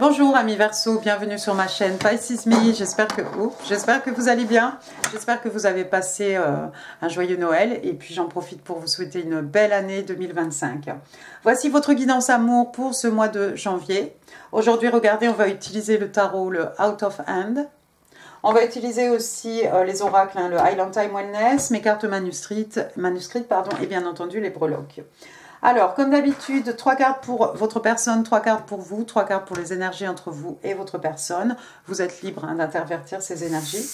Bonjour amis Verseau, bienvenue sur ma chaîne Pisces Me. J'espère que vous allez bien. J'espère que vous avez passé un joyeux Noël et puis j'en profite pour vous souhaiter une belle année 2025. Voici votre guidance amour pour ce mois de janvier. Aujourd'hui, regardez, on va utiliser le tarot, le Out of Hand. On va utiliser aussi les oracles, le Island Time Wellness, mes cartes manuscrites et bien entendu les breloques. Alors, comme d'habitude, 3 cartes pour votre personne, 3 cartes pour vous, 3 cartes pour les énergies entre vous et votre personne. Vous êtes libre d'intervertir ces énergies.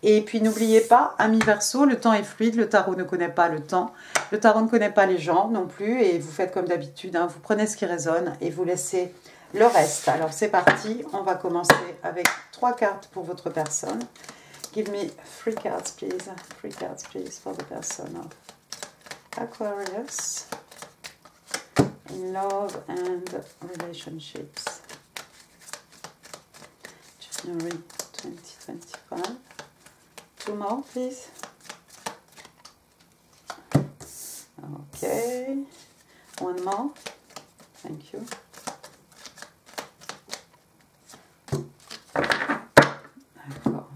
Et puis, n'oubliez pas, amis Verseau, le temps est fluide, le tarot ne connaît pas le temps. Le tarot ne connaît pas les gens non plus. Et vous faites comme d'habitude, vous prenez ce qui résonne et vous laissez le reste. Alors, c'est parti. On va commencer avec 3 cartes pour votre personne. Give me 3 cards, please. 3 cards, please, for the person of Aquarius. In love and relationships. January 2025. 2 more, please. Okay. 1 more. Thank you. D'accord.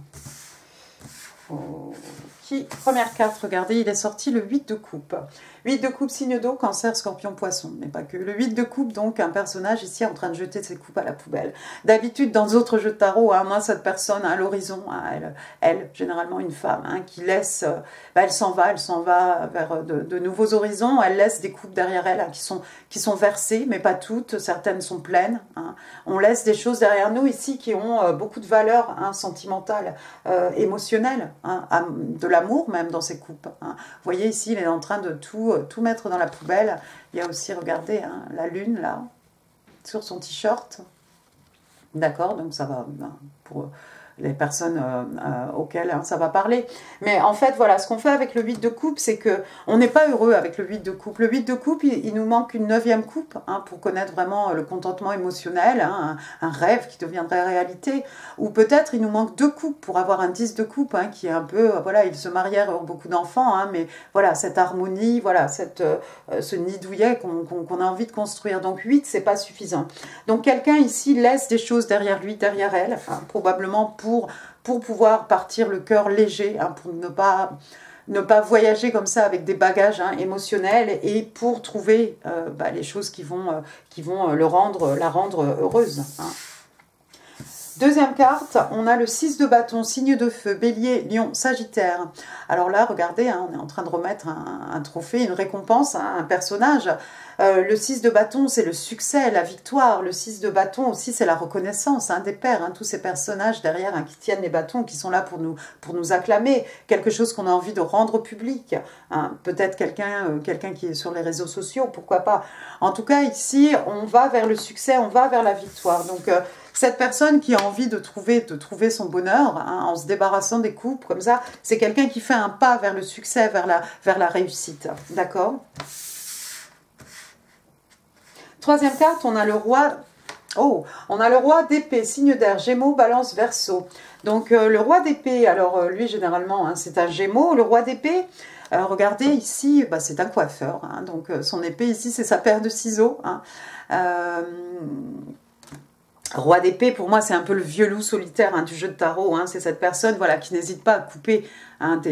Première carte, regardez, il est sorti le 8 de coupe. 8 de coupe, signe d'eau, cancer, scorpion, poisson, mais pas que. Le 8 de coupe, donc, un personnage ici en train de jeter ses coupes à la poubelle. D'habitude, dans d'autres jeux de tarot, moi, cette personne à l'horizon, elle, généralement une femme, qui laisse, elle s'en va vers de nouveaux horizons, elle laisse des coupes derrière elle qui sont versées, mais pas toutes, certaines sont pleines. On laisse des choses derrière nous ici qui ont beaucoup de valeur sentimentale, émotionnelle, de l'amour même dans ces coupes. Vous voyez ici, il est en train de tout mettre dans la poubelle. Il y a aussi, regardez, la lune là, sur son t-shirt. D'accord, donc ça va pour les personnes auxquelles ça va parler. Mais en fait, voilà, ce qu'on fait avec le 8 de coupe, c'est que on n'est pas heureux avec le 8 de coupe. Le 8 de coupe, il nous manque une 9e coupe pour connaître vraiment le contentement émotionnel, un rêve qui deviendrait réalité. Ou peut-être il nous manque 2 coupes pour avoir un 10 de coupe, qui est un peu, voilà, ils se marièrent, ont beaucoup d'enfants, mais voilà, cette harmonie, voilà, ce nid douillet qu'on a envie de construire. Donc 8, c'est pas suffisant. Donc quelqu'un ici laisse des choses derrière lui, derrière elle, probablement pour pouvoir partir le cœur léger, pour ne pas voyager comme ça avec des bagages émotionnels et pour trouver les choses qui vont la rendre heureuse. Deuxième carte, on a le 6 de bâton, signe de feu, bélier, lion, sagittaire. Alors là, regardez, on est en train de remettre un trophée, une récompense à un personnage. Le 6 de bâton, c'est le succès, la victoire. Le 6 de bâton aussi, c'est la reconnaissance des pairs. Tous ces personnages derrière qui tiennent les bâtons, qui sont là pour nous acclamer. Quelque chose qu'on a envie de rendre public. Peut-être quelqu'un qui est sur les réseaux sociaux, pourquoi pas. En tout cas, ici, on va vers le succès, on va vers la victoire. Donc, cette personne qui a envie de trouver son bonheur en se débarrassant des coupes comme ça, c'est quelqu'un qui fait un pas vers le succès, vers la réussite. D'accord ? Troisième carte, on a le roi. Oh, on a le roi d'épée, signe d'air, Gémeaux, Balance, Verseau. Donc le roi d'épée, alors lui généralement c'est un Gémeaux. Le roi d'épée, regardez ici, c'est un coiffeur. Donc son épée ici, c'est sa paire de ciseaux. Roi d'épée, pour moi, c'est un peu le vieux loup solitaire du jeu de tarot. C'est cette personne, voilà, qui n'hésite pas à couper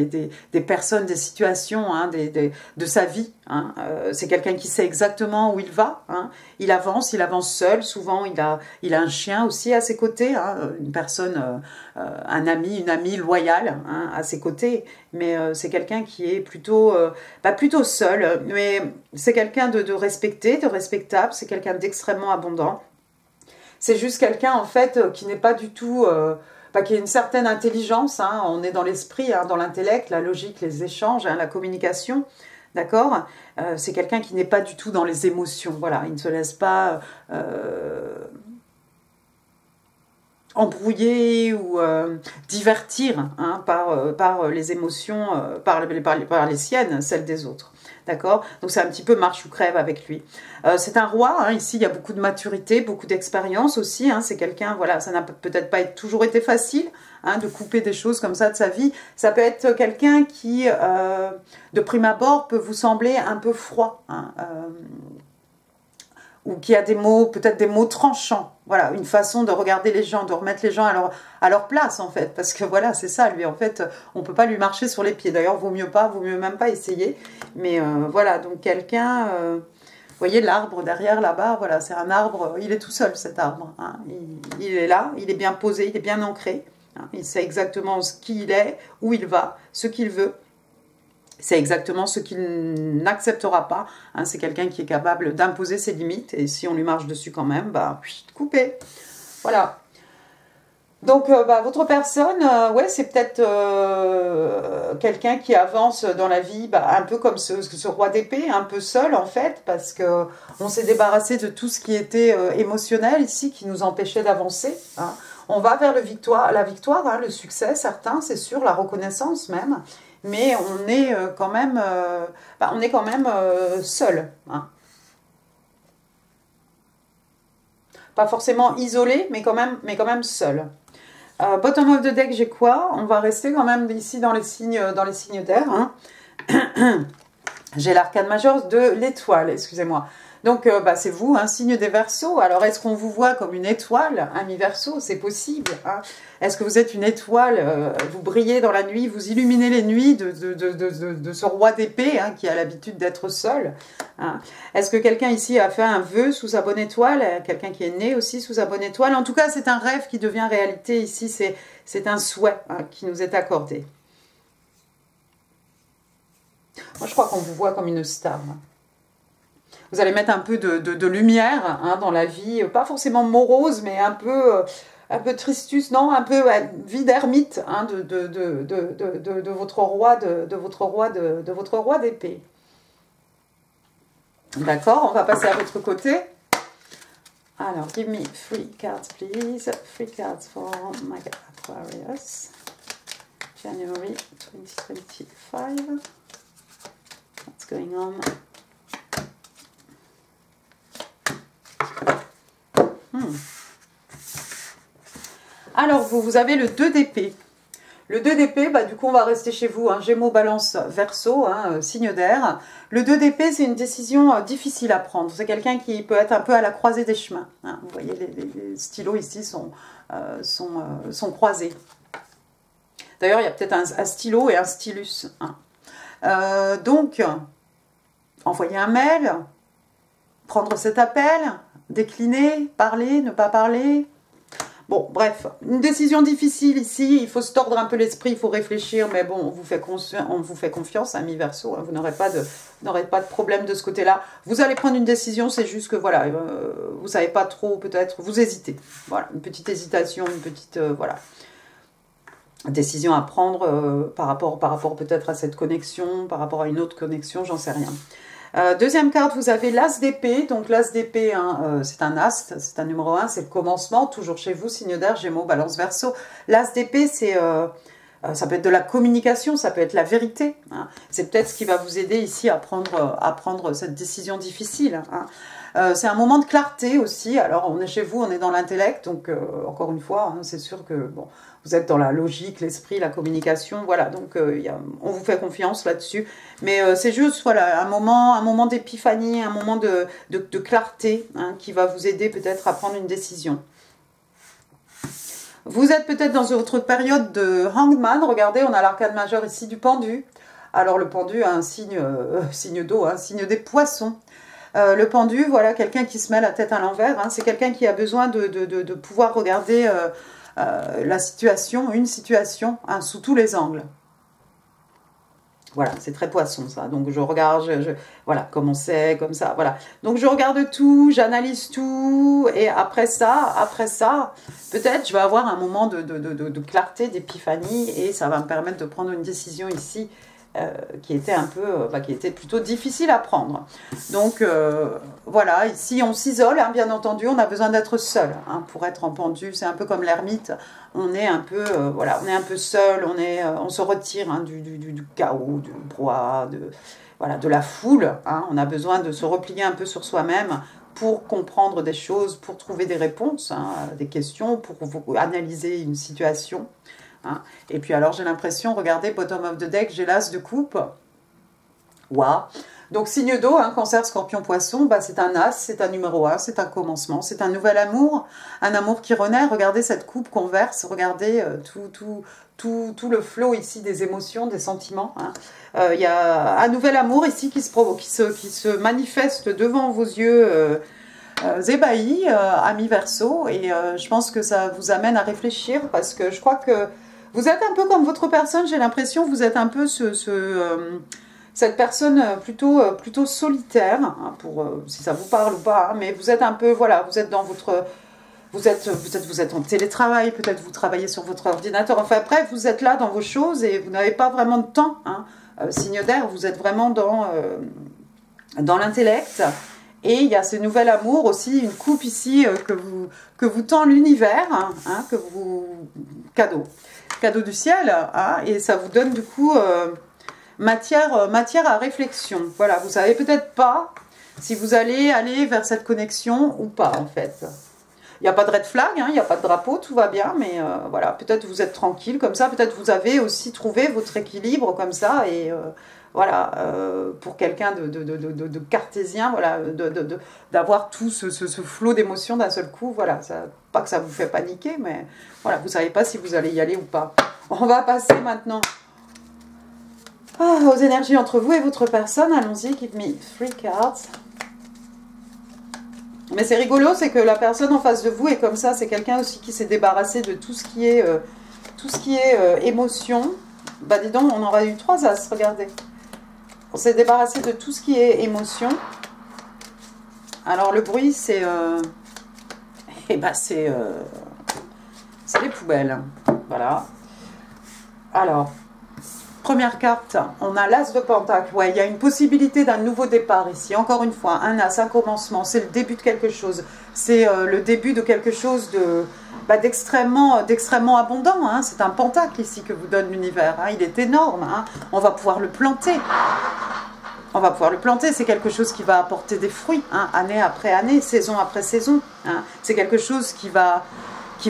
des personnes, des situations, de sa vie. C'est quelqu'un qui sait exactement où il va. Il avance seul. Souvent, il a un chien aussi à ses côtés. Une personne, un ami, une amie loyale à ses côtés. Mais c'est quelqu'un qui est plutôt seul. Mais c'est quelqu'un de respecté, de respectable. C'est quelqu'un d'extrêmement abondant. C'est juste quelqu'un, en fait, qui n'est pas du tout... qui a une certaine intelligence. On est dans l'esprit, dans l'intellect, la logique, les échanges, la communication. D'accord ? C'est quelqu'un qui n'est pas du tout dans les émotions. Voilà, il ne se laisse pas embrouiller ou divertir par les émotions, par les siennes, celles des autres. D'accord? Donc c'est un petit peu marche ou crève avec lui. C'est un roi, ici il y a beaucoup de maturité, beaucoup d'expérience aussi. C'est quelqu'un, voilà, ça n'a peut-être pas toujours été facile de couper des choses comme ça de sa vie. Ça peut être quelqu'un qui, de prime abord, peut vous sembler un peu froid. ou qui a des mots, peut-être des mots tranchants. Voilà, une façon de regarder les gens, de remettre les gens à leur place, en fait. Parce que voilà, c'est ça, lui, en fait, on ne peut pas lui marcher sur les pieds. D'ailleurs, vaut mieux même pas essayer. Mais voilà, donc quelqu'un... vous voyez l'arbre derrière, là-bas, voilà, c'est un arbre, il est tout seul, cet arbre. Hein. Il est là, il est bien posé, il est bien ancré. Hein. Il sait exactement qui il est, où il va, ce qu'il veut. C'est exactement ce qu'il n'acceptera pas. Hein, c'est quelqu'un qui est capable d'imposer ses limites. Et si on lui marche dessus quand même, bah, couper. Voilà. Donc, votre personne, ouais, c'est peut-être quelqu'un qui avance dans la vie, un peu comme ce roi d'épée, un peu seul en fait, parce que on s'est débarrassé de tout ce qui était émotionnel ici, qui nous empêchait d'avancer. Hein. On va vers la victoire, hein, le succès, certains, c'est sûr, la reconnaissance même. Mais on est quand même, seul. Hein. Pas forcément isolé, mais quand même seul. Bottom of the deck, j'ai quoi? On va rester quand même ici dans les signes d'air. Hein. J'ai l'arcane majeur de l'étoile, excusez-moi. Donc, c'est vous, un signe des Verseaux. Alors, est-ce qu'on vous voit comme une étoile, un mi-Verseau? C'est possible. Hein. Est-ce que vous êtes une étoile, vous brillez dans la nuit, vous illuminez les nuits de ce roi d'épée hein, qui a l'habitude d'être seul? Hein. Est-ce que quelqu'un ici a fait un vœu sous sa bonne étoile? Quelqu'un qui est né aussi sous sa bonne étoile? En tout cas, c'est un rêve qui devient réalité ici. C'est un souhait hein, qui nous est accordé. Moi, je crois qu'on vous voit comme une star. Vous allez mettre un peu de lumière hein, dans la vie, pas forcément morose, mais un peu tristus, non, un peu vie d'ermite hein, de votre roi d'épée. D'accord, on va passer à votre côté. Alors, give me 3 cards, please. 3 cards for my Aquarius. January 2025. What's going on? Alors, vous avez le 2 d'épée. Le 2 d'épée, du coup, on va rester chez vous. Hein, Gémeaux, Balance, Verseau, hein, signe d'air. Le 2 d'épée, c'est une décision difficile à prendre. C'est quelqu'un qui peut être un peu à la croisée des chemins. Hein. Vous voyez, les stylos ici sont croisés. D'ailleurs, il y a peut-être un stylo et un stylus. Hein. Donc, envoyer un mail, prendre cet appel, décliner, parler, ne pas parler. Bon, bref, une décision difficile ici, il faut se tordre un peu l'esprit, il faut réfléchir, mais bon, on vous fait confiance, ami Verseau, hein, vous n'aurez pas de problème de ce côté-là. Vous allez prendre une décision, c'est juste que, voilà, vous ne savez pas trop, peut-être, vous hésitez. Voilà, une petite hésitation, une petite, voilà, décision à prendre par rapport peut-être à cette connexion, par rapport à une autre connexion, j'en sais rien. Deuxième carte, vous avez l'As d'épée. Donc l'As d'épée, hein, c'est un As, c'est un numéro 1, c'est le commencement, toujours chez vous, signe d'air, Gémeaux, Balance, Verseau. L'As d'épée, c'est ça peut être de la communication, ça peut être la vérité. Hein. C'est peut-être ce qui va vous aider ici à prendre cette décision difficile. Hein. C'est un moment de clarté aussi. Alors, on est chez vous, on est dans l'intellect. Donc, encore une fois, hein, c'est sûr que bon, vous êtes dans la logique, l'esprit, la communication. Voilà, donc on vous fait confiance là-dessus. Mais c'est juste voilà, un moment d'épiphanie, un moment de clarté hein, qui va vous aider peut-être à prendre une décision. Vous êtes peut-être dans votre période de hangman. Regardez, on a l'arcane majeur ici du pendu. Alors, le pendu a un signe d'eau, un signe des poissons. Le pendu, voilà, quelqu'un qui se met la tête à l'envers. Hein, c'est quelqu'un qui a besoin de pouvoir regarder la situation, une situation, hein, sous tous les angles. Voilà, c'est très poisson ça. Donc je regarde, voilà, comment c'est, comme ça, voilà. Donc je regarde tout, j'analyse tout, et après ça, peut-être je vais avoir un moment de clarté, d'épiphanie, et ça va me permettre de prendre une décision ici qui était plutôt difficile à prendre. Donc voilà, ici on s'isole, hein, bien entendu, on a besoin d'être seul hein, pour être en pendu. C'est un peu comme l'ermite, on est un peu voilà, on est un peu seul, on se retire hein, du chaos, du brouhaha, voilà, de la foule. Hein, on a besoin de se replier un peu sur soi-même pour comprendre des choses, pour trouver des réponses, hein, des questions, pour analyser une situation. Hein. Et puis alors j'ai l'impression, regardez, bottom of the deck, j'ai l'as de coupe. Waouh. Donc signe d'eau, hein, Cancer, Scorpion, Poisson, bah, c'est un as, c'est un numéro 1, c'est un commencement, c'est un nouvel amour, un amour qui renaît. Regardez cette coupe qu'on verse, regardez tout le flot ici des émotions, des sentiments. Hein. Il y a un nouvel amour ici qui se provoque, qui se manifeste devant vos yeux ébahis, amis Verseau, et je pense que ça vous amène à réfléchir, parce que je crois que vous êtes un peu comme votre personne, j'ai l'impression, vous êtes un peu cette personne plutôt solitaire, hein, si ça vous parle ou pas, hein, mais vous êtes un peu, voilà, vous êtes dans votre... Vous êtes en télétravail, peut-être vous travaillez sur votre ordinateur, enfin bref, vous êtes là dans vos choses et vous n'avez pas vraiment de temps, hein. Signe d'air, vous êtes vraiment dans l'intellect. Et il y a ce nouvel amour aussi, une coupe ici que vous tend l'univers, hein, cadeau du ciel, hein, et ça vous donne du coup matière à réflexion. Voilà, vous savez peut-être pas si vous allez aller vers cette connexion ou pas en fait. Il n'y a pas de red flag, hein, il n'y a pas de drapeau, tout va bien, mais voilà, peut-être vous êtes tranquille comme ça, peut-être vous avez aussi trouvé votre équilibre comme ça, et voilà, pour quelqu'un de cartésien, voilà, d'avoir tout ce flot d'émotions d'un seul coup, voilà, pas que ça vous fait paniquer, mais voilà, vous ne savez pas si vous allez y aller ou pas. On va passer maintenant aux énergies entre vous et votre personne. Allons-y, give me 3 cards. Mais c'est rigolo, c'est que la personne en face de vous est comme ça, c'est quelqu'un aussi qui s'est débarrassé de tout ce qui est, émotion. Bah dis donc, on aurait eu 3 as, regardez. On s'est débarrassé de tout ce qui est émotion. Alors le bruit, c'est c'est les poubelles. Voilà. Alors, première carte, on a l'as de pentacle. Ouais, il y a une possibilité d'un nouveau départ ici. Encore une fois, un as, un commencement. C'est le début de quelque chose. C'est le début de quelque chose d'extrêmement abondant. Hein. C'est un pentacle ici que vous donne l'univers. Hein. Il est énorme. Hein. On va pouvoir le planter. On va pouvoir le planter. C'est quelque chose qui va apporter des fruits, hein, année après année, saison après saison. Hein. C'est quelque chose qui va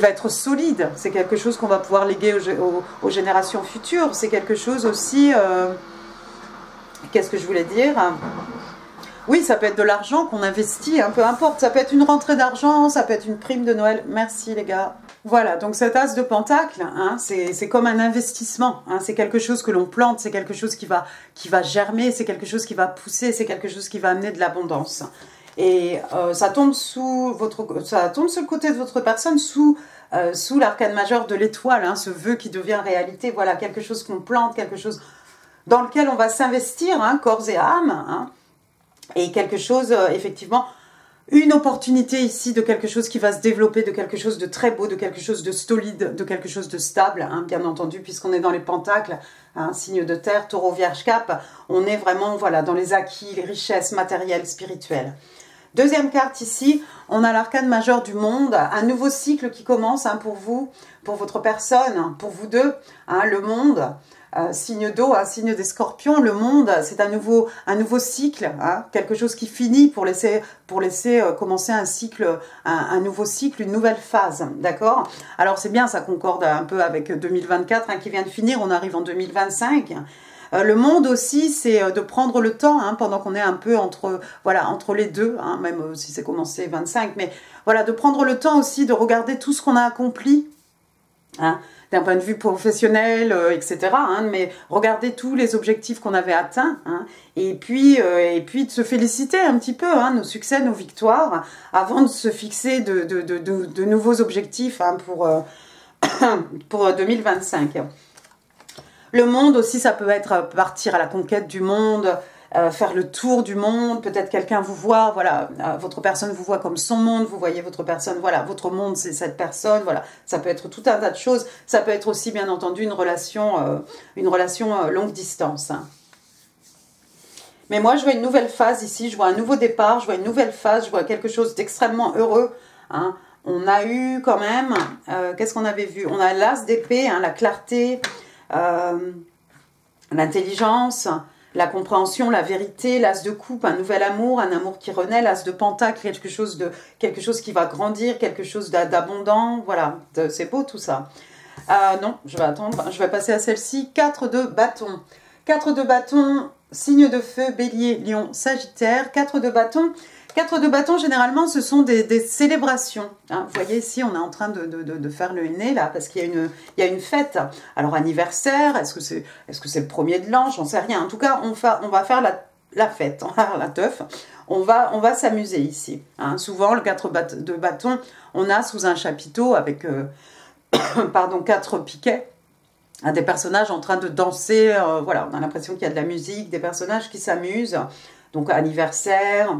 être solide, c'est quelque chose qu'on va pouvoir léguer aux générations futures, c'est quelque chose aussi, qu'est-ce que je voulais dire? Oui, ça peut être de l'argent qu'on investit, hein, peu importe, ça peut être une rentrée d'argent, ça peut être une prime de Noël, merci les gars. Voilà, donc cet as de pentacle, hein, c'est comme un investissement, hein, c'est quelque chose que l'on plante, c'est quelque chose qui va germer, c'est quelque chose qui va pousser, c'est quelque chose qui va amener de l'abondance. Et ça tombe sur le côté de votre personne, sous l'arcane majeur de l'étoile, hein, ce vœu qui devient réalité. Voilà, quelque chose qu'on plante, quelque chose dans lequel on va s'investir, hein, corps et âme, hein, et quelque chose, effectivement, une opportunité ici de quelque chose qui va se développer, de quelque chose de très beau, de quelque chose de solide, de quelque chose de stable, hein, bien entendu, puisqu'on est dans les pentacles, hein, signe de terre, taureau, vierge, cap, on est vraiment, voilà, dans les acquis, les richesses matérielles, spirituelles. Deuxième carte ici, on a l'arcane majeur du monde, un nouveau cycle qui commence, hein, pour vous, pour votre personne, pour vous deux, hein, le monde, signe d'eau, hein, signe des scorpions, le monde, c'est un nouveau cycle, hein, quelque chose qui finit pour laisser commencer un cycle, un nouveau cycle, une nouvelle phase, d'accord? Alors c'est bien, ça concorde un peu avec 2024, hein, qui vient de finir, on arrive en 2025. Le monde aussi, c'est de prendre le temps, hein, pendant qu'on est un peu entre les deux, hein, même si c'est commencé 25, mais voilà, de prendre le temps aussi de regarder tout ce qu'on a accompli, hein, d'un point de vue professionnel, etc. Hein, mais regarder tous les objectifs qu'on avait atteints, hein, et puis de se féliciter un petit peu, hein, nos succès, nos victoires, avant de se fixer de nouveaux objectifs, hein, pour 2025. Le monde aussi, ça peut être partir à la conquête du monde, faire le tour du monde, peut-être quelqu'un vous voit, voilà, votre personne vous voit comme son monde, vous voyez votre personne, voilà, votre monde c'est cette personne, voilà, ça peut être tout un tas de choses, ça peut être aussi bien entendu une relation longue distance. Hein. Mais moi je vois une nouvelle phase ici, je vois un nouveau départ, je vois une nouvelle phase, je vois quelque chose d'extrêmement heureux, hein. On a eu quand même, qu'est-ce qu'on avait vu? On a l'as d'épée, hein, la clarté, l'intelligence, la compréhension, la vérité, l'as de coupe, un nouvel amour, un amour qui renaît, l'as de pentacle, quelque chose qui va grandir, quelque chose d'abondant, voilà, c'est beau tout ça. Non, je vais attendre, je vais passer à celle-ci, 4 de bâton. 4 de bâton, signe de feu, bélier, lion, sagittaire, 4 de bâton. 4 de bâton, généralement, ce sont des célébrations. Hein. Vous voyez ici, on est en train de faire le nez, là, parce qu'il y a une fête. Alors, anniversaire, est-ce que c'est le premier de l'an? J'en sais rien. En tout cas, on va faire la fête, on va faire la teuf. On va s'amuser ici. Hein. Souvent, le 4 de bâton, on a sous un chapiteau avec, pardon, 4 piquets. Des personnages en train de danser. Voilà, on a l'impression qu'il y a de la musique, des personnages qui s'amusent. Donc, anniversaire...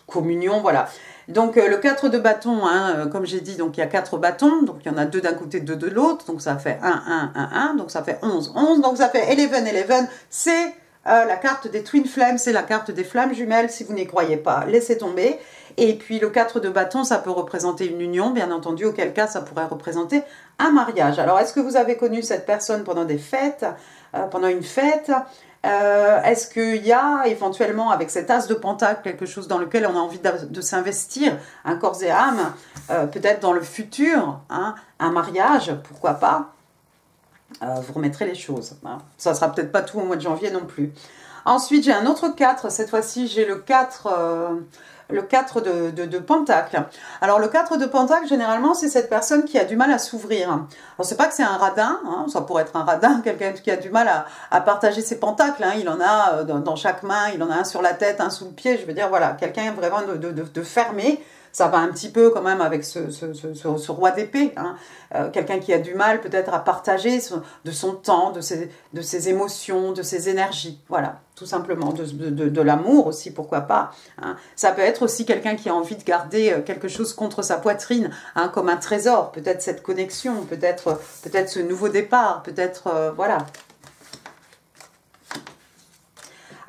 communion, voilà. Donc le 4 de bâton, hein, comme j'ai dit, donc il y a 4 bâtons, donc il y en a 2 d'un côté, 2 de l'autre, donc ça fait 1, 1, 1, 1, donc ça fait 11, 11, donc ça fait 11, 11, c'est la carte des Twin Flames, c'est la carte des flammes jumelles, si vous n'y croyez pas, laissez tomber. Et puis le 4 de bâton, ça peut représenter une union, bien entendu, auquel cas ça pourrait représenter un mariage. Alors est-ce que vous avez connu cette personne pendant des fêtes, pendant une fête? Est-ce qu'il y a éventuellement avec cet as de pentacle quelque chose dans lequel on a envie de s'investir, un corps et âme, peut-être dans le futur, hein, un mariage, pourquoi pas, vous remettrez les choses. Hein. Ça ne sera peut-être pas tout au mois de janvier non plus. Ensuite, j'ai un autre 4, cette fois-ci j'ai le 4 de pentacle. Alors le 4 de pentacle, généralement, c'est cette personne qui a du mal à s'ouvrir. Alors c'est pas que c'est un radin, hein, ça pourrait être un radin, quelqu'un qui a du mal à partager ses pentacles. Hein, il en a dans chaque main, il en a un sur la tête, un sous le pied. Je veux dire, voilà, quelqu'un vraiment de fermé. Ça va un petit peu quand même avec ce roi d'épée. Hein. Quelqu'un qui a du mal peut-être à partager de son temps, de ses émotions, de ses énergies. Voilà, tout simplement. De l'amour aussi, pourquoi pas. Hein. Ça peut être aussi quelqu'un qui a envie de garder quelque chose contre sa poitrine, hein, comme un trésor. Peut-être cette connexion, peut-être ce nouveau départ, peut-être... voilà.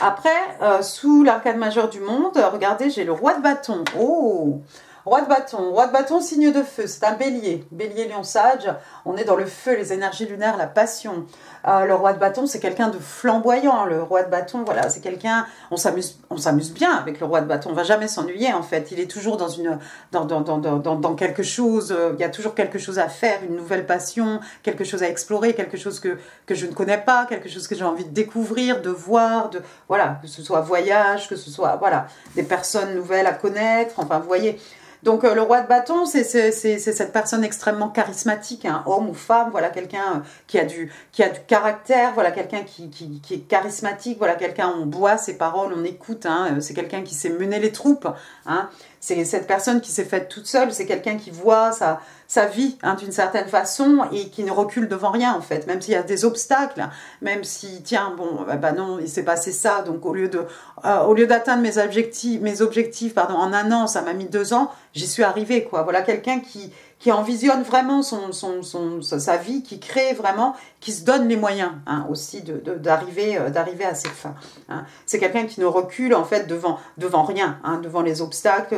Après, sous l'arcane majeure du monde, regardez, j'ai le roi de bâton. Oh! Roi de bâton, signe de feu, c'est un bélier. Bélier, lion, sage, on est dans le feu, les énergies lunaires, la passion. Le roi de bâton, c'est quelqu'un de flamboyant. Le roi de bâton, voilà, c'est quelqu'un... On s'amuse bien avec le roi de bâton, on va jamais s'ennuyer en fait. Il est toujours dans quelque chose, il y a toujours quelque chose à faire, une nouvelle passion, quelque chose à explorer, quelque chose que je ne connais pas, quelque chose que j'ai envie de découvrir, de voir, voilà, que ce soit voyage, que ce soit, voilà, des personnes nouvelles à connaître, enfin, vous voyez... Donc le roi de bâton, c'est cette personne extrêmement charismatique, hein, homme ou femme, voilà quelqu'un qui a du caractère, voilà quelqu'un qui est charismatique, voilà quelqu'un, on boit ses paroles, on écoute, hein, c'est quelqu'un qui sait mener les troupes, hein, c'est cette personne qui s'est faite toute seule, c'est quelqu'un qui voit sa vie hein, d'une certaine façon et qui ne recule devant rien en fait, même s'il y a des obstacles, même si tiens bon bah non il s'est passé ça donc au lieu d'atteindre mes objectifs pardon en un an ça m'a mis 2 ans, j'y suis arrivée quoi. Voilà quelqu'un qui envisionne vraiment sa vie, qui crée vraiment, qui se donne les moyens hein, aussi d'arriver à ses fins. Hein. C'est quelqu'un qui ne recule en fait devant rien, hein, devant les obstacles,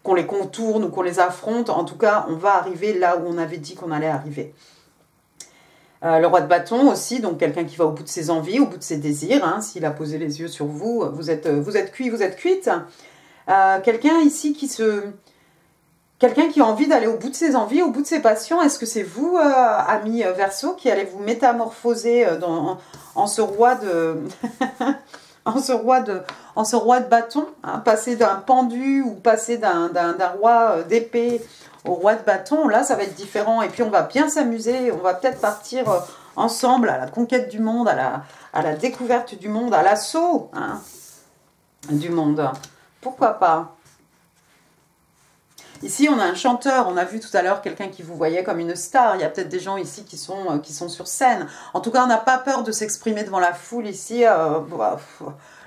qu'on les contourne ou qu'on les affronte. En tout cas, on va arriver là où on avait dit qu'on allait arriver. Le roi de bâton aussi, donc quelqu'un qui va au bout de ses envies, au bout de ses désirs. Hein, s'il a posé les yeux sur vous, vous êtes cuit, vous êtes cuite. Quelqu'un ici Quelqu'un qui a envie d'aller au bout de ses envies, au bout de ses passions, est-ce que c'est vous, amis Verseau, qui allez vous métamorphoser en ce roi de... en ce roi de bâton, hein, passer d'un pendu ou passer d'un roi d'épée au roi de bâton, là ça va être différent et puis on va bien s'amuser, on va peut-être partir ensemble à la conquête du monde, à la découverte du monde, à l'assaut hein, du monde, pourquoi pas. Ici, on a un chanteur, on a vu tout à l'heure quelqu'un qui vous voyait comme une star. Il y a peut-être des gens ici qui sont sur scène. En tout cas, on n'a pas peur de s'exprimer devant la foule ici.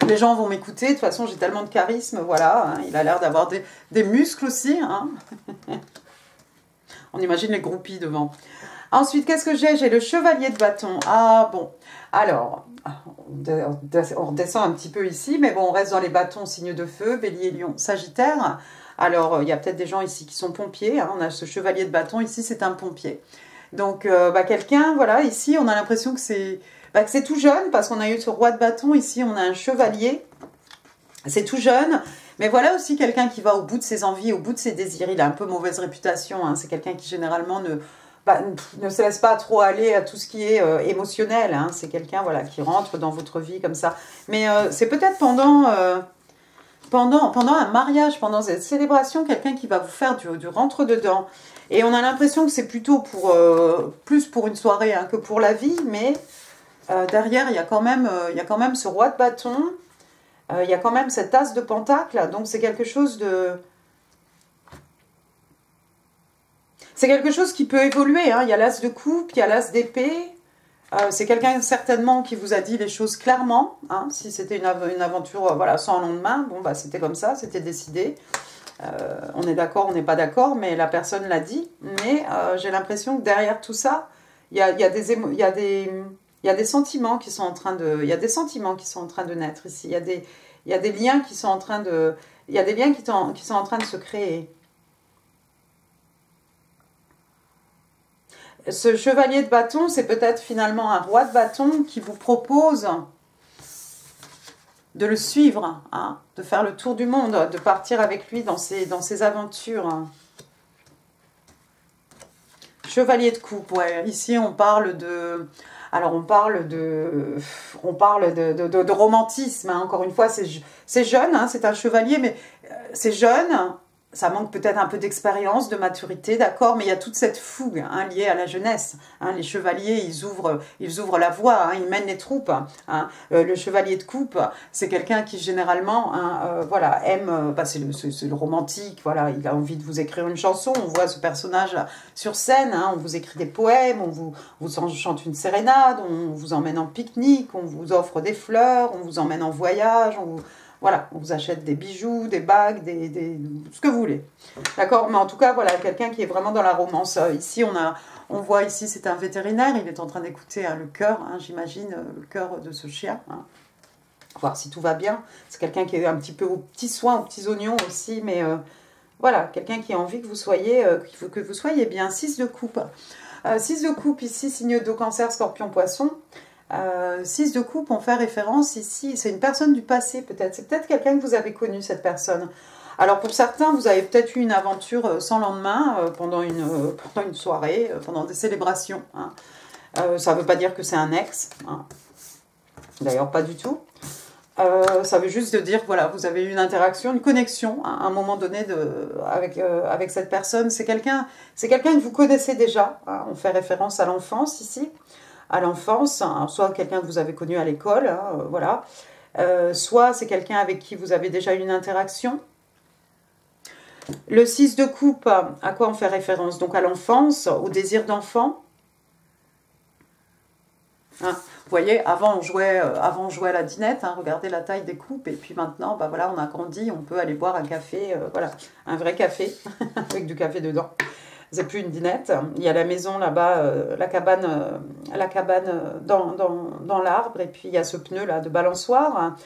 Les gens vont m'écouter. De toute façon, j'ai tellement de charisme, voilà. Hein, il a l'air d'avoir des muscles aussi. Hein. On imagine les groupies devant. Ensuite, qu'est-ce que j'ai? J'ai le chevalier de bâton. Ah, bon. Alors, on redescend un petit peu ici, mais bon, on reste dans les bâtons, signe de feu, bélier, lion, sagittaire. Alors, il y a peut-être des gens ici qui sont pompiers. Hein, on a ce chevalier de bâton. Ici, c'est un pompier. Donc, quelqu'un, voilà, ici, on a l'impression que c'est tout jeune, parce qu'on a eu ce roi de bâton. Ici, on a un chevalier. C'est tout jeune. Mais voilà aussi quelqu'un qui va au bout de ses envies, au bout de ses désirs. Il a un peu mauvaise réputation. Hein, c'est quelqu'un qui, généralement, ne se laisse pas trop aller à tout ce qui est émotionnel. Hein. C'est quelqu'un voilà, qui rentre dans votre vie comme ça. Mais c'est peut-être pendant un mariage, pendant cette célébration, quelqu'un qui va vous faire du rentre-dedans. Et on a l'impression que c'est plutôt plus pour une soirée hein, que pour la vie. Mais derrière, il y a quand même ce roi de bâton. Il y a quand même cette as de pentacle. Donc c'est quelque chose de... C'est quelque chose qui peut évoluer. Hein. Il y a l'as de coupe, il y a l'as d'épée. C'est quelqu'un certainement qui vous a dit les choses clairement. Hein. Si c'était une aventure voilà, sans lendemain, bon, bah, c'était comme ça, c'était décidé. On est d'accord, on n'est pas d'accord, mais la personne l'a dit. Mais j'ai l'impression que derrière tout ça, il y a des sentiments qui sont en train de... Il y a des sentiments qui sont en train de naître ici. Il y a des liens qui sont en train de... Il y a des liens qui sont en train de se créer. Ce chevalier de bâton, c'est peut-être finalement un roi de bâton qui vous propose de le suivre, hein, de faire le tour du monde, de partir avec lui dans ses aventures. Chevalier de coupe, ouais. Ici, on parle de... Alors, on parle de romantisme, hein. Encore une fois, c'est jeune, hein, c'est un chevalier, mais c'est jeune... Ça manque peut-être un peu d'expérience, de maturité, d'accord, mais il y a toute cette fougue hein, liée à la jeunesse. Hein, les chevaliers, ils ouvrent la voie, hein, ils mènent les troupes. Hein. Le chevalier de coupe, c'est quelqu'un qui généralement hein, voilà, aime, c'est le romantique, voilà, il a envie de vous écrire une chanson, on voit ce personnage sur scène, hein, on vous écrit des poèmes, on vous chante une sérénade, on vous emmène en pique-nique, on vous offre des fleurs, on vous emmène en voyage, voilà, on vous achète des bijoux, des bagues, ce que vous voulez. D'accord? Mais en tout cas, voilà, quelqu'un qui est vraiment dans la romance. Ici, on voit ici, c'est un vétérinaire. Il est en train d'écouter hein, le cœur, hein, j'imagine, le cœur de ce chien. Hein. Voir si tout va bien. C'est quelqu'un qui est un petit peu aux petits soins, aux petits oignons aussi. Mais voilà, quelqu'un qui a envie que vous soyez bien. 6 de coupe. 6 de coupe ici, signe d'eau, cancer, scorpion, poisson. 6 de coupe, on fait référence ici, c'est une personne du passé peut-être, c'est peut-être quelqu'un que vous avez connu cette personne. Alors pour certains, vous avez peut-être eu une aventure sans lendemain pendant une soirée, pendant des célébrations. Hein. Ça ne veut pas dire que c'est un ex, hein. D'ailleurs pas du tout. Ça veut juste dire voilà, vous avez eu une interaction, une connexion hein, à un moment donné avec cette personne. C'est quelqu'un que vous connaissez déjà, hein. On fait référence à l'enfance ici. À l'enfance, hein, soit quelqu'un que vous avez connu à l'école, hein, voilà. Soit c'est quelqu'un avec qui vous avez déjà eu une interaction. Le 6 de coupe, à quoi on fait référence? Donc à l'enfance, au désir d'enfant. Hein, vous voyez, avant on jouait à la dinette, hein, regardez la taille des coupes, et puis maintenant, bah, voilà, on a grandi, on peut aller boire un café, voilà, un vrai café, avec du café dedans. C'est plus une dinette. Il y a la maison là-bas, la cabane dans l'arbre. Et puis il y a ce pneu là de balançoire.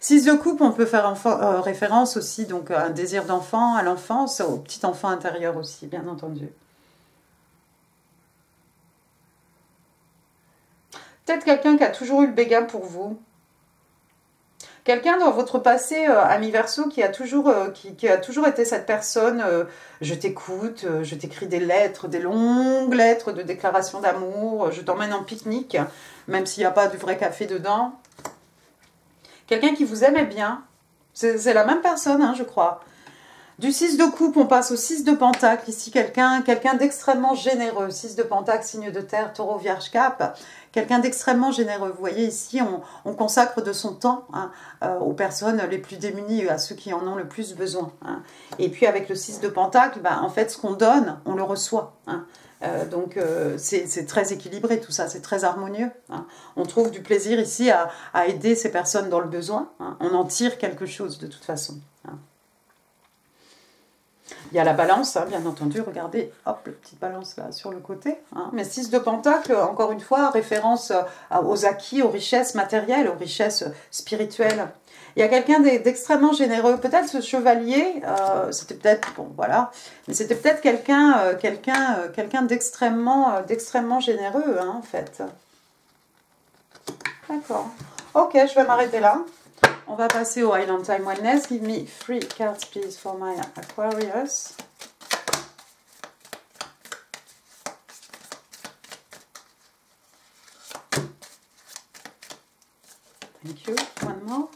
6 de coupe, on peut faire référence aussi donc à un désir d'enfant, à l'enfance, au petit enfant intérieur aussi, bien entendu. Peut-être quelqu'un qui a toujours eu le béguin pour vous. Quelqu'un dans votre passé, ami Verseau, qui a toujours été cette personne, je t'écoute, je t'écris des lettres, des longues lettres de déclaration d'amour, je t'emmène en pique-nique, même s'il n'y a pas du vrai café dedans. Quelqu'un qui vous aimait bien, c'est la même personne, hein, je crois. Du 6 de coupe, on passe au 6 de pentacle. Ici, quelqu'un d'extrêmement généreux. 6 de pentacle, signe de terre, taureau, vierge, cap. Quelqu'un d'extrêmement généreux. Vous voyez, ici, on consacre de son temps hein, aux personnes les plus démunies, à ceux qui en ont le plus besoin. Hein. Et puis, avec le 6 de pentacle, bah, en fait, ce qu'on donne, on le reçoit. Hein. Donc, c'est très équilibré tout ça, c'est très harmonieux. Hein. On trouve du plaisir ici à aider ces personnes dans le besoin. Hein. On en tire quelque chose de toute façon. Hein. Il y a la balance, hein, bien entendu, regardez, hop, la petite balance là sur le côté. Hein. Mais 6 de pentacle, encore une fois, référence aux acquis, aux richesses matérielles, aux richesses spirituelles. Il y a quelqu'un d'extrêmement généreux. Peut-être ce chevalier, c'était peut-être, bon voilà, mais c'était peut-être quelqu'un d'extrêmement généreux, hein, en fait. D'accord. Ok, je vais m'arrêter là. On va passer au Island Time Wellness. Give me 3 cards, please, for my Aquarius. Thank you. One more.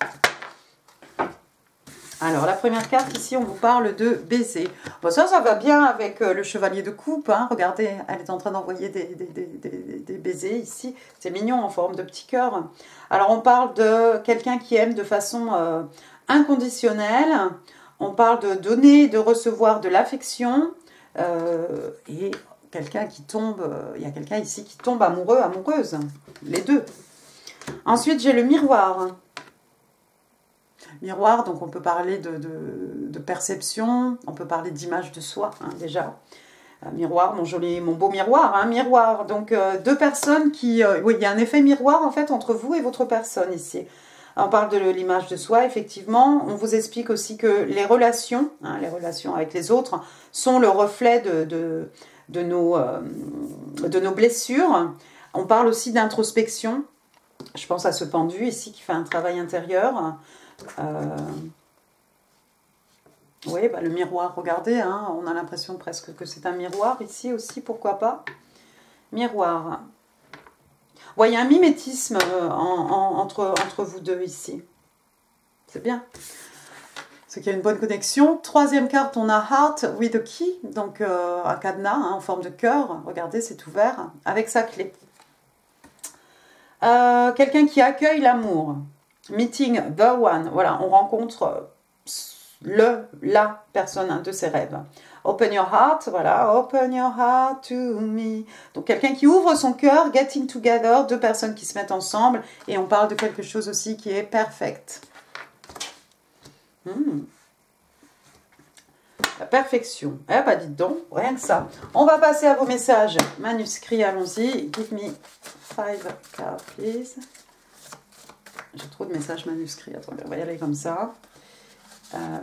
Alors, la première carte, ici, on vous parle de baiser. Bon, ça va bien avec le chevalier de coupe. Hein. Regardez, elle est en train d'envoyer des baisers ici. C'est mignon, en forme de petit cœur. Alors, on parle de quelqu'un qui aime de façon inconditionnelle. On parle de donner, de recevoir de l'affection. Et quelqu'un qui tombe... il y a quelqu'un ici qui tombe amoureux, amoureuse. Les deux. Ensuite, j'ai le miroir. Miroir, donc on peut parler de perception, on peut parler d'image de soi, hein, déjà. Miroir, mon beau miroir, hein, miroir. Donc, deux personnes qui... oui, il y a un effet miroir, en fait, entre vous et votre personne, ici. On parle de l'image de soi, effectivement. On vous explique aussi que les relations avec les autres, sont le reflet de nos blessures. On parle aussi d'introspection. Je pense à ce pendu, ici, qui fait un travail intérieur. Oui, bah, le miroir, regardez, hein, on a l'impression presque que c'est un miroir ici aussi, pourquoi pas. Miroir. Ouais, il y a un mimétisme entre vous deux ici. C'est bien. C'est qu'il y a une bonne connexion. Troisième carte, on a Heart with a Key, donc un cadenas hein, en forme de cœur. Regardez, c'est ouvert avec sa clé. Quelqu'un qui accueille l'amour. Meeting the one, voilà, on rencontre la personne de ses rêves. Open your heart, voilà, open your heart to me. Donc quelqu'un qui ouvre son cœur, getting together, deux personnes qui se mettent ensemble, et on parle de quelque chose aussi qui est perfect. La perfection. Eh ben dites donc, rien que ça. On va passer à vos messages manuscrits, allons-y. Give me 5 cards, please. J'ai trop de messages manuscrits. Attendez, on va y aller comme ça. 1,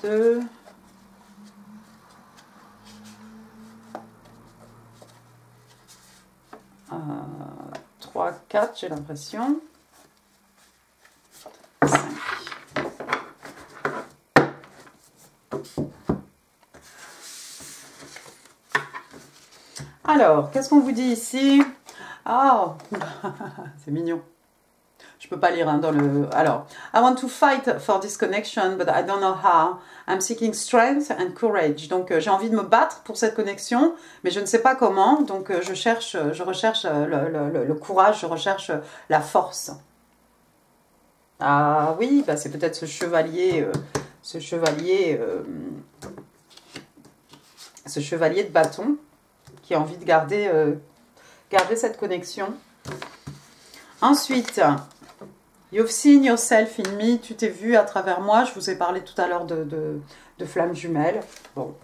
2. 3, 4, j'ai l'impression. 5. Alors, qu'est-ce qu'on vous dit ici? Ah, c'est mignon. Je peux pas lire hein, dans le... Alors, I want to fight for this connection, but I don't know how. I'm seeking strength and courage. Donc, j'ai envie de me battre pour cette connexion, mais je ne sais pas comment. Donc, je recherche le courage, je recherche la force. Ah oui, bah, c'est peut-être ce chevalier de bâton qui a envie de garder cette connexion. Ensuite... You've seen yourself in me, tu t'es vu à travers moi. Je vous ai parlé tout à l'heure de flammes jumelles. Bon.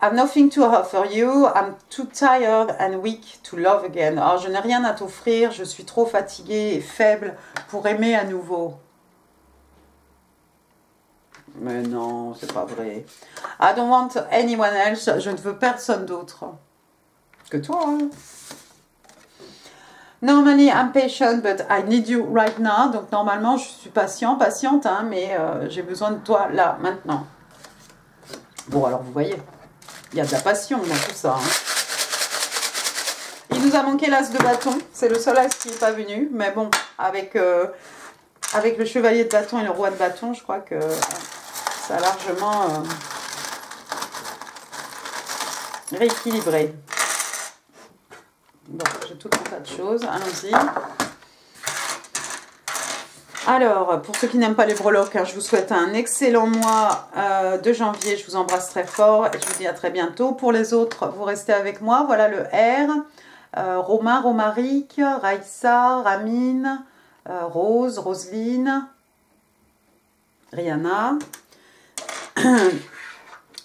I've nothing to offer you, I'm too tired and weak to love again. Alors, je n'ai rien à t'offrir, je suis trop fatiguée et faible pour aimer à nouveau. Mais non, c'est pas vrai. I don't want anyone else, je ne veux personne d'autre que toi. Hein. Normally, I'm patient, but I need you right now. Donc, normalement, je suis patiente, hein, mais j'ai besoin de toi là, maintenant. Bon, alors, vous voyez, il y a de la passion dans tout ça. Hein. Il nous a manqué l'as de bâton. C'est le seul as qui n'est pas venu. Mais bon, avec le chevalier de bâton et le roi de bâton, je crois que ça a largement rééquilibré. Bon, j'ai tout un tas de choses. Allons-y. Alors, pour ceux qui n'aiment pas les breloques, hein, je vous souhaite un excellent mois de janvier. Je vous embrasse très fort et je vous dis à très bientôt. Pour les autres, vous restez avec moi. Voilà le R. Romain, Romaric, Raïssa, Ramine, Rose, Roseline, Rihanna.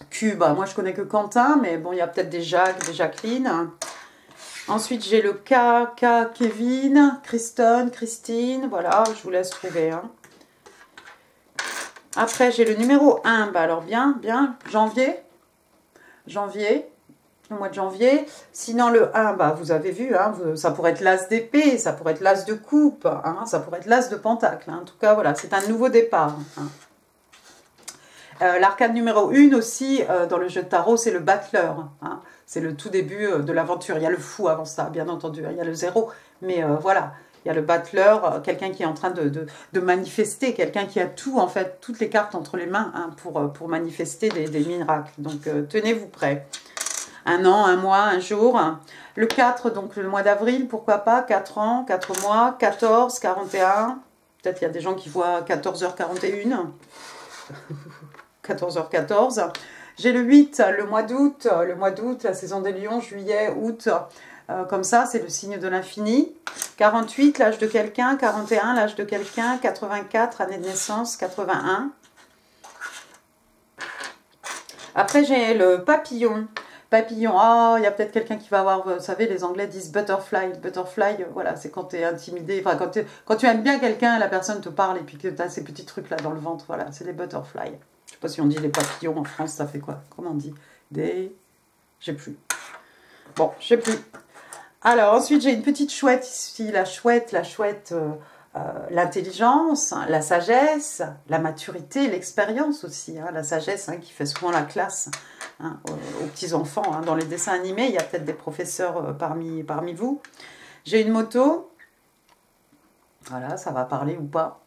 Q, bah, moi je connais que Quentin, mais bon, il y a peut-être des Jacques, des Jacqueline. Ensuite, j'ai le K, Kevin, Kristen, Christine. Voilà, je vous laisse trouver. Hein. Après, j'ai le numéro 1. Bah alors, bien, janvier. Le mois de janvier. Sinon, le 1, bah, vous avez vu, hein, ça pourrait être l'as d'épée, ça pourrait être l'as de coupe, hein, ça pourrait être l'as de pentacle. Hein. En tout cas, voilà, c'est un nouveau départ. Hein. L'arcane numéro 1 aussi, dans le jeu de tarot, c'est le battleur. Hein. C'est le tout début de l'aventure. Il y a le fou avant ça, bien entendu. Il y a le 0. Mais voilà, Il y a le battleur, quelqu'un qui est en train de manifester, quelqu'un qui a tout, en fait, toutes les cartes entre les mains hein, pour manifester des miracles. Donc, tenez-vous prêts. Un an, un mois, un jour. Le 4, donc le mois d'avril, pourquoi pas, 4 ans, 4 mois, 14, 41. Peut-être il y a des gens qui voient 14h41. 14h14. J'ai le 8, le mois d'août, la saison des lions, juillet, août. Comme ça, c'est le signe de l'infini. 48, l'âge de quelqu'un. 41, l'âge de quelqu'un. 84, année de naissance. 81. Après, j'ai le papillon. Papillon, ah, il y a peut-être quelqu'un qui va avoir, vous savez, les Anglais disent butterfly. Butterfly, voilà, c'est quand tu es intimidé, enfin, quand tu aimes bien quelqu'un, la personne te parle et puis que tu as ces petits trucs là dans le ventre, voilà, c'est les butterflies. Je sais pas si on dit les papillons en France, ça fait quoi? Comment on dit? J'ai plus. Bon, je sais plus. Alors, ensuite, j'ai une petite chouette ici, la chouette, l'intelligence, la sagesse, la maturité, l'expérience aussi, hein, la sagesse hein, qui fait souvent la classe hein, aux petits-enfants. Hein. Dans les dessins animés, il y a peut-être des professeurs parmi vous. J'ai une moto. Voilà, ça va parler ou pas.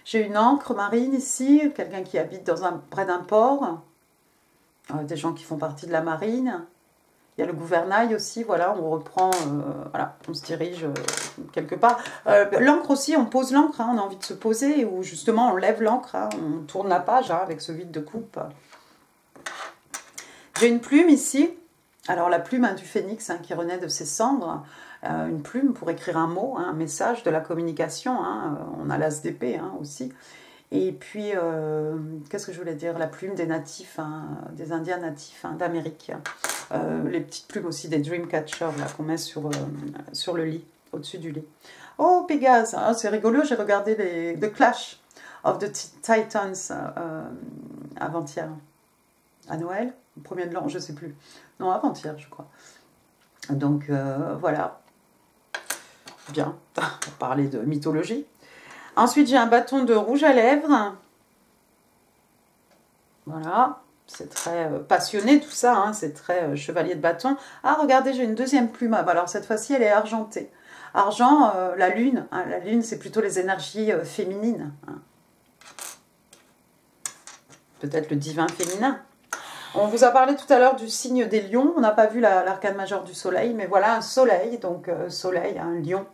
J'ai une ancre marine ici, quelqu'un qui habite près d'un port. Des gens qui font partie de la marine. Il y a le gouvernail aussi, voilà, on reprend, voilà, on se dirige quelque part. L'encre aussi, on pose l'encre, hein, on a envie de se poser, ou justement on lève l'encre, hein, on tourne la page hein, avec ce vide de coupe. J'ai une plume ici, alors la plume hein, du phénix hein, qui renaît de ses cendres, une plume pour écrire un mot, hein, un message de la communication, hein, on a l'as d'épée hein, aussi. Et puis, qu'est-ce que je voulais dire? La plume des natifs, hein, des Indiens natifs hein, d'Amérique. Les petites plumes aussi des Dreamcatcher qu'on met sur le lit, au-dessus du lit. Oh, Pégase, hein, c'est rigolo, j'ai regardé The Clash of the Titans avant-hier. À Noël, le 1er de l'an, je ne sais plus. Non, avant-hier, je crois. Donc, voilà. Bien, on va parler de mythologie. Ensuite, j'ai un bâton de rouge à lèvres. Voilà. C'est très passionné tout ça, hein, c'est très chevalier de bâton. Ah, regardez, j'ai une deuxième plume. Alors, cette fois-ci, elle est argentée. Argent, la lune. Hein, la lune, c'est plutôt les énergies féminines. Hein. Peut-être le divin féminin. On vous a parlé tout à l'heure du signe des lions. On n'a pas vu l'arcane majeure du soleil, mais voilà un soleil, donc soleil, un lion.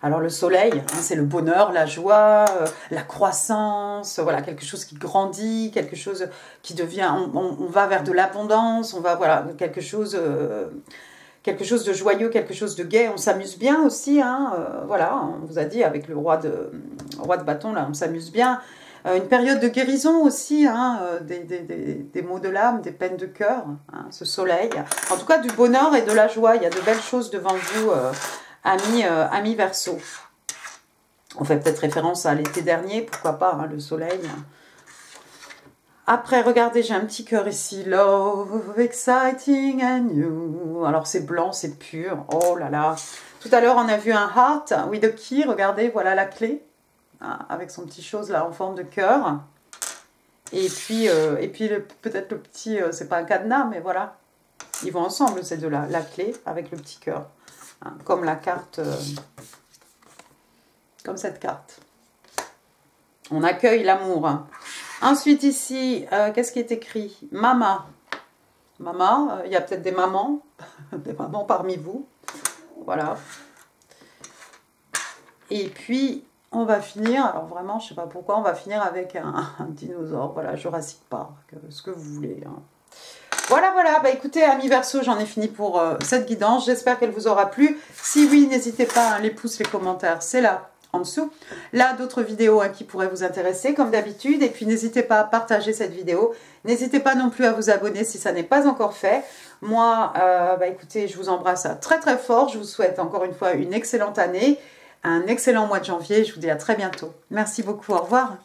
Alors le soleil, hein, c'est le bonheur, la joie, la croissance, voilà, quelque chose qui grandit, quelque chose qui devient, on va vers de l'abondance, on va, voilà, quelque chose de joyeux, quelque chose de gai, on s'amuse bien aussi, hein, voilà, on vous a dit avec le roi de bâton, là, on s'amuse bien. Une période de guérison aussi, hein, des maux de l'âme, des peines de cœur, hein, ce soleil. En tout cas, du bonheur et de la joie, il y a de belles choses devant vous, amis Verseau. On fait peut-être référence à l'été dernier, pourquoi pas, hein, le soleil. Après, regardez, j'ai un petit cœur ici. Love, exciting and new. Alors, c'est blanc, c'est pur. Oh là là. Tout à l'heure, on a vu un heart with a key. Regardez, voilà la clé. Hein, avec son petit chose là en forme de cœur. Et puis peut-être le petit, c'est pas un cadenas, mais voilà. Ils vont ensemble, ces deux-là. La clé avec le petit cœur. Hein, comme la carte, comme cette carte. On accueille l'amour. Hein. Ensuite ici, qu'est-ce qui est écrit? Mama. Mama, il y a peut-être des mamans parmi vous. Voilà. Et puis, on va finir, alors vraiment, je ne sais pas pourquoi, on va finir avec un dinosaure. Voilà, Jurassic Park, ce que vous voulez. Hein. Voilà, voilà. Bah, écoutez, amis Verseau, j'en ai fini pour cette guidance. J'espère qu'elle vous aura plu. Si oui, n'hésitez pas, hein, les pouces, les commentaires, c'est là. En dessous. Là, d'autres vidéos hein, qui pourraient vous intéresser, comme d'habitude. Et puis, n'hésitez pas à partager cette vidéo. N'hésitez pas non plus à vous abonner si ça n'est pas encore fait. Moi, bah, écoutez, je vous embrasse très, très fort. Je vous souhaite encore une fois une excellente année, un excellent mois de janvier. Je vous dis à très bientôt. Merci beaucoup. Au revoir.